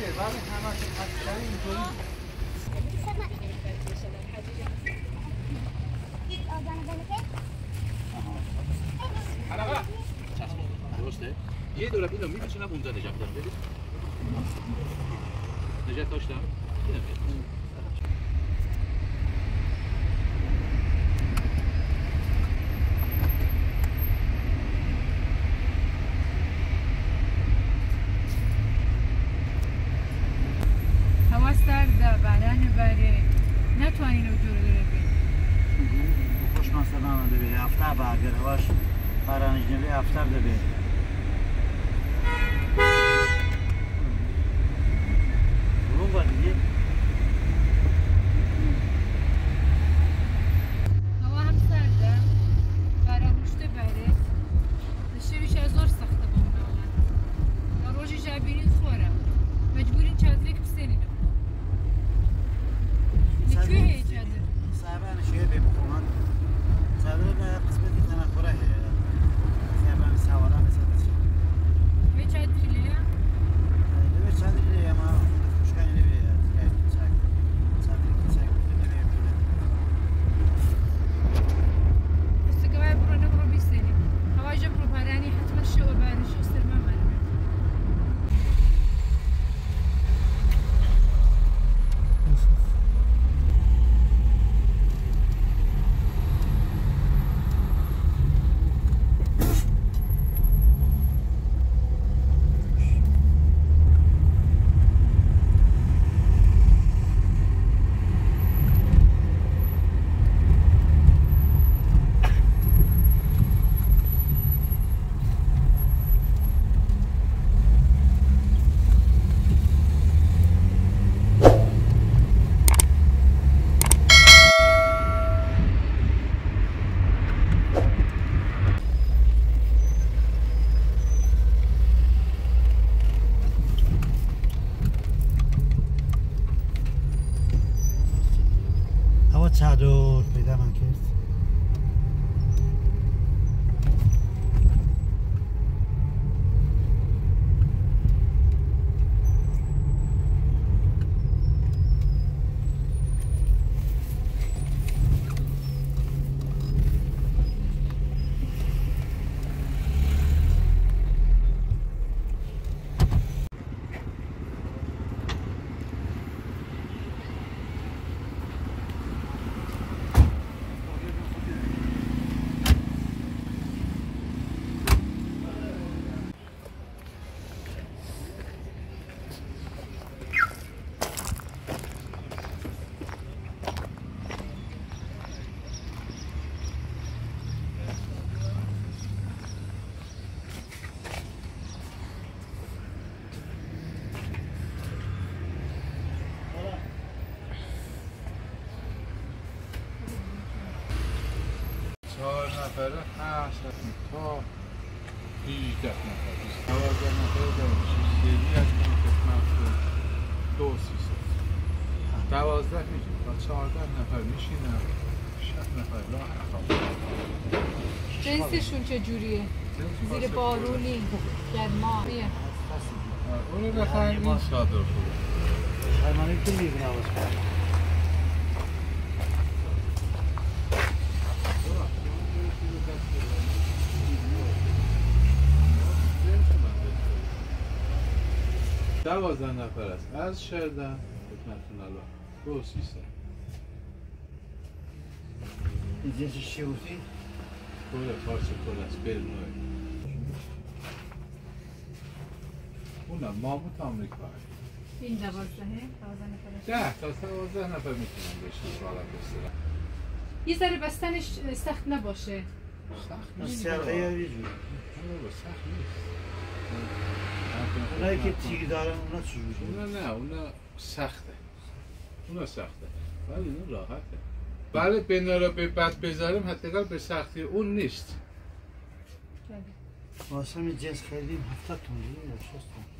ولی همش حقیقتا اینطوری درسته؟ یه دور اینو می‌کشونم اونجا نجات بدم ببین. نجات داشتم. هوا سرده بدن بره نتوانین رو جور داره بین خوشمزه نمونده بری هفته اگر هواش برانجنبی هفته بده بری برون با دیگه هوا هم سرده برای روشته بره شبیش از زور سخته با اون آمد روژی جبینین خوره مجبورین چادری کسینین نکوی هی چادر صاحبان شویه بی بخونن چادر به قسمتی تنخوره هی صاحبان سواره مثل به چادری لیا؟ به چادری لیا ما خوشکنی لیا چادری کچک لیا استقبال برو نبرو بیستنی هوا جا برو پرانی حتما شو برش استرما منه چادر پیدا نکرد نفره هست تا 18 نفر 12 نفر داریم سری از این خدمت رو 2-3 12 میشیم تا 14 نفر میشینم 6 نفر راه جنسشون چجوریه؟ زیر بارونی گرمایه اونو بخواهیم این صادر خوبه شایمانی که میبینه آواز کنه دوازده نفر است از شردن خدمتتون الله 2-3 این جنس چی گفتی؟ کل فارس کل است برنوه اونم ماموت آمریکا این 12 نفر 10 تا 12 نفر میتونم بشنم راحت بسترم یه ذره بستنش سخت نباشه سخت نیست سرقه یا یه جور سخت نیست اونایی که تیر دارن اونا چجوری؟ اونا نه اونا سخته ولی اینا راحته بله بنا را به بد بذاریم حداقل به سختی اون نیست واسه همین جنس خریدیم 70 تومانی یا 60 تومانی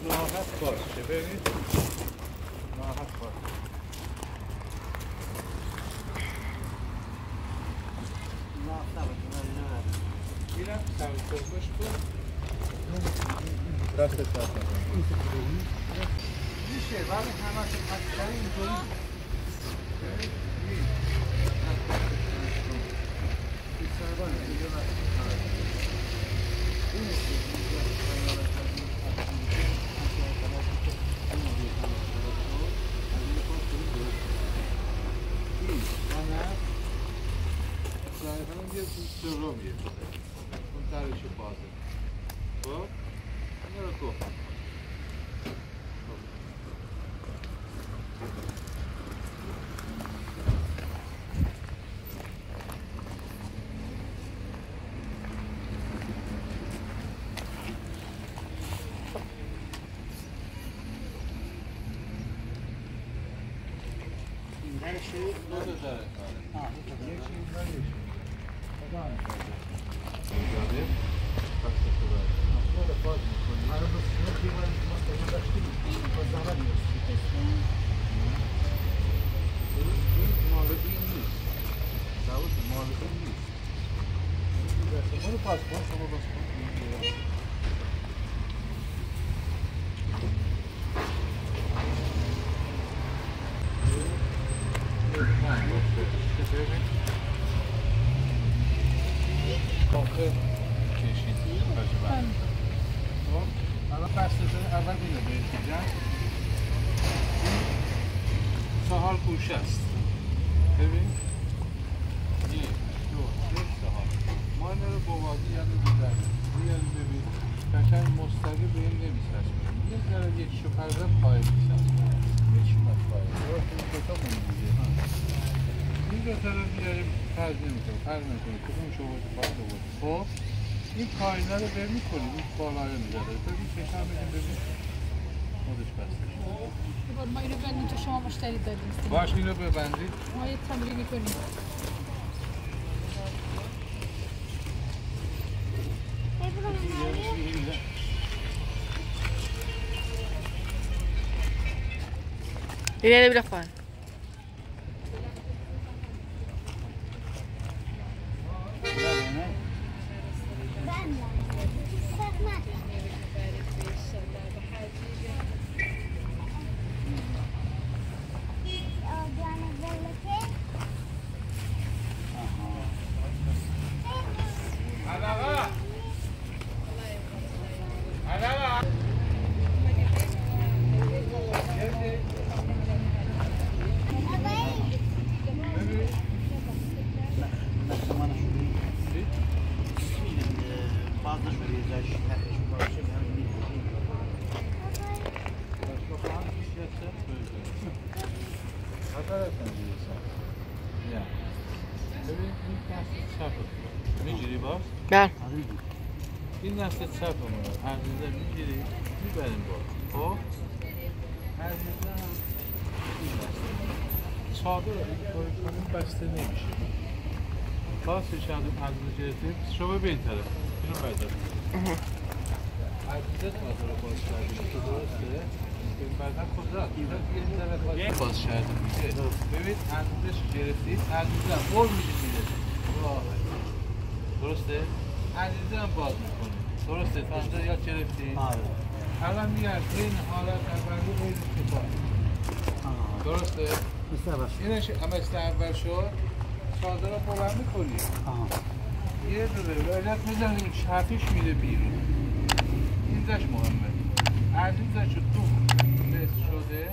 راحت باشه ببینید راحت باشه باش کن دست دست میشه ولی همه اکثر اینطوری یه سرومیه اون ترش بازه خب اینو رو کن این درشه دو تا داره یکی این داره یکی جالب پس خدا خدا باز می‌کنی ما رو بس می‌گیرن ما تو داشتیم باز دارم این مال این نیست داوود مال این نیست ما رو پاس کن شما باز کن آخه کشید خب الان بسته اول اینو بهش میدن این 4 گوشه است ببین 1 2 3 4 ما اینو رو بوادی یعنی بودن یعنی ببین قشنگ مستقیم به این نمی‌چسبه یه ذره یکیشو پرده پایین می‌چسبه یکیشو پایین این دوتا موندیه این دوتا رو بیاریم فرض نمی‌کنه فرض نمی‌کنه کدومش آورده پایین آورده خب این پایینه رو بر می‌کنیم این بالا رو می‌ذاره ببین فشار بدیم ببین خودش بسته ما اینو ببندیم تا شما مشتری دادیم باش اینو ببندید ما یه تمرینی کنیم Viene de Juan. بله این دست چپمون رو عزیزه میگیری میبریم بالا خب عزیزه این دسته چادر رو اینطوری کنیم بسته نمیشه خواستش عزیزه گرفتیم شما ببین طرف اینو برداریم عزیزه چادر رو باز کردیم که درسته این بعدا خود را این باز کردیم میشه ببین عزیزش گرفتید عزیزه بر میشه میده درسته؟ عزیزه هم باز میکنه درسته؟ تا یاد گرفتید؟ الان میاد این حالت اولی باید کتاب درسته؟ اینش مثل اول شد چادر رو بلند میکنی یه دوره ویلت میزنیم چپیش میره بیرون این داشت مهمه عزیزش رو تو نصف شده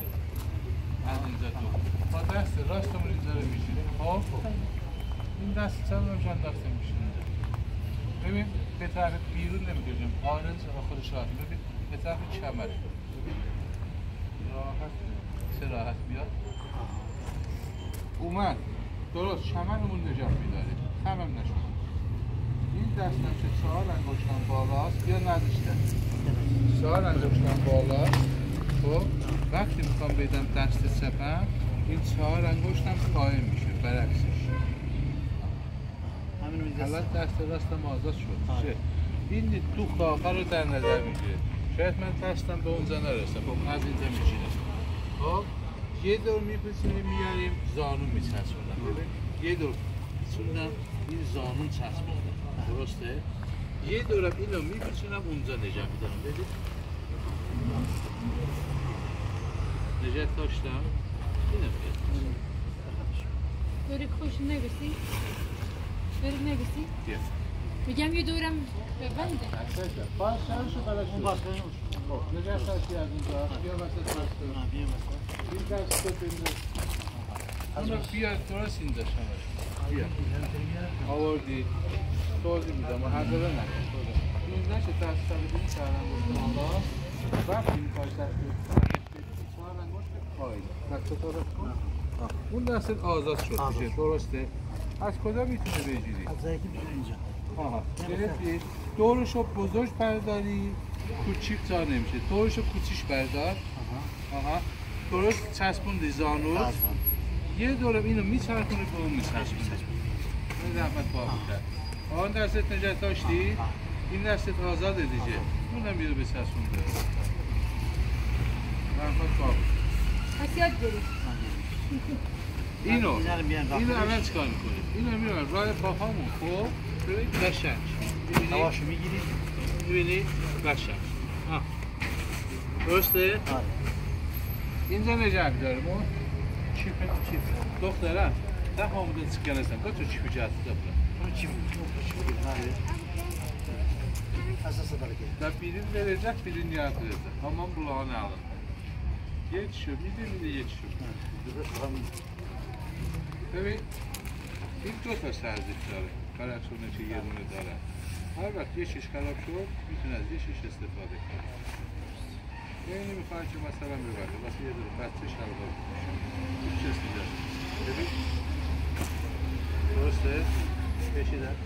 عزیزه تو تا دست راستمون اینجا رو میشینه خب این دست چند روشن دست میشینه ببین به طرف بیرون نمیگیریم آرنج و خودش راحت ببین به طرف کمر ببین راحت چه راحت بیاد اومد درست کمرمون نجات میداره خمم نشد این دستم که 4 انگشتم بالاست بیا نداشتم 4 انگشتم بالاست خب وقتی میخوام بدم دست چپم این 4 انگشتم پایین میشه برعکسش حالا دست راستم آزاد شد این تو آخر رو در نظر میگیره شاید من دستم به اونجا نرسم خب از اینجا میشینه خب یه دور میپسونیم میاریم زانو میچسبونم ببین یه دور میچسبونم این زانو چسبونم درسته یه دورم اینو میپیچونم اونجا نجات میدم ببین نجات داشتم اینو میگم دوری خوش نگسی؟ دوری نگسی؟ بیا میگم یه دورم ببنده باز شو بلد اون باز کنیم نجات داشتی از اونجا بیا وسط باز کنم بیا مثلا این دست تو بینده اونو بیا درست این داشتم بیا آوردی توضیح میدم و حضره نکن این نشه دست سبیدین چهرم بودم آقا وقتی این پاش دست چهرم باشته پایین دست تو رو کن اون دست آزاد شد میشه درسته از کجا میتونه بگیری؟ از زایکی بیشون اینجا آها گرفتی دورشو بزرگ برداری کوچیک جا نمیشه دورشو کوچیش بردار آها درست چسبوندی زانو یه دورم اینو میچرخونی به اون میچسبونی این زحمت بابی کرد آن دستت نجات داشتی این دستت آزاده دیگه اونم بیرو بچسبونده زحمت بابی پس یاد برید اینو الان چکار میکنید اینو میرون راه پاهامون خب ببینید قشنگ میبینید هواشو میگیرید میبینید قشنگ درسته؟ اینجا نجات داریم اون چیپ دخترم نه همونده چکنستم کتو چیپی جهت دارم اون چیپ اساسا برکه و birini verecek, birini yatıracak. Aman bulağını alın. Yetişiyor, bir de yetişiyor. Evet, ilk دو تا سرزش داره. براتونه که یه دونه داره. هر وقت یه شیش خراب شد، میتونه از یه شیش استفاده کنه. یعنی میخواد که مثلا ببره، واسه یه دونه بچه شلوار بپوشه. هیچ چیزی داره. ببین. درسته؟ کشیدن.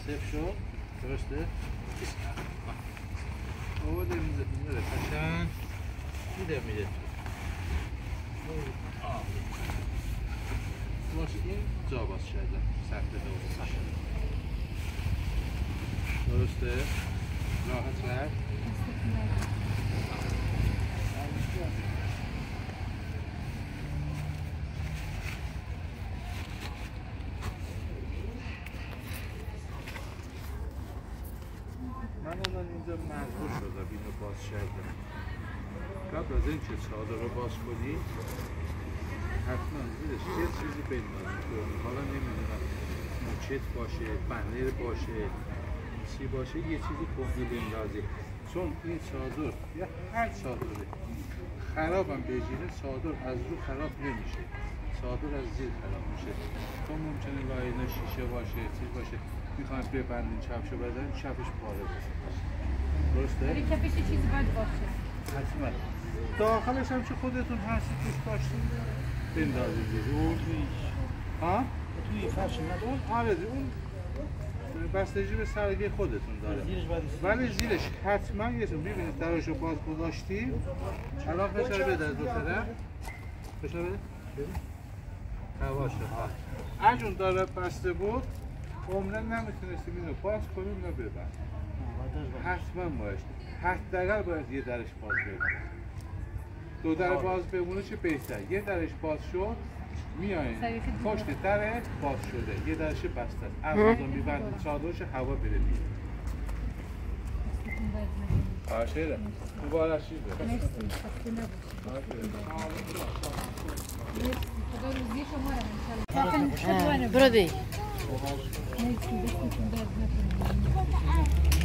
صفر شد درسته؟ آورده میره قشنگ میده باشه این جا باز شده سخت درسته؟ راحت رفت من الان اینجا مجبور شدم اینو باز کردم قبل از اینکه چادر رو باز کنی حتما زیرش یه چیزی بندازی کنی حالا نمیدونم موچت باشه پنیر باشه چی باشه یه چیزی کهنه بندازی چون این چادر یا هر چادره خرابم بگیره چادر از رو خراب نمیشه چادر از زیر خراب میشه چون ممکنه لاینه شیشه باشه چیز باشه میخوایم ببندین چپشو بزنین چپش پاره بشه درسته؟ ولی کفش چیزی باید باشه حتما داخلش هم چه خودتون هستی توش داشتین بندازید اون ها؟ توی فرش نداره؟ آره اون بستگی به سرگی خودتون داره ولی زیرش حتما یه چون ببینید دراشو باز گذاشتی الان فشار بده از دو طرف فشار بده هواشه اگه اون داره بسته بود عمرن نمیتونستیم اینو باز کنیم نه ببند حتما باید حداقل باید یه درش باز بمونه دو در باز بمونه چه بهتر یه درش باز شد میایین پشت در باز شده یه درش بسته است اول میبندید چادرش هوا بره بیرون خواهشه مبارک شید مرسی خسته نباشید خدا روزی شما رو انشالله برو دی مرسی دستتون درد نکنه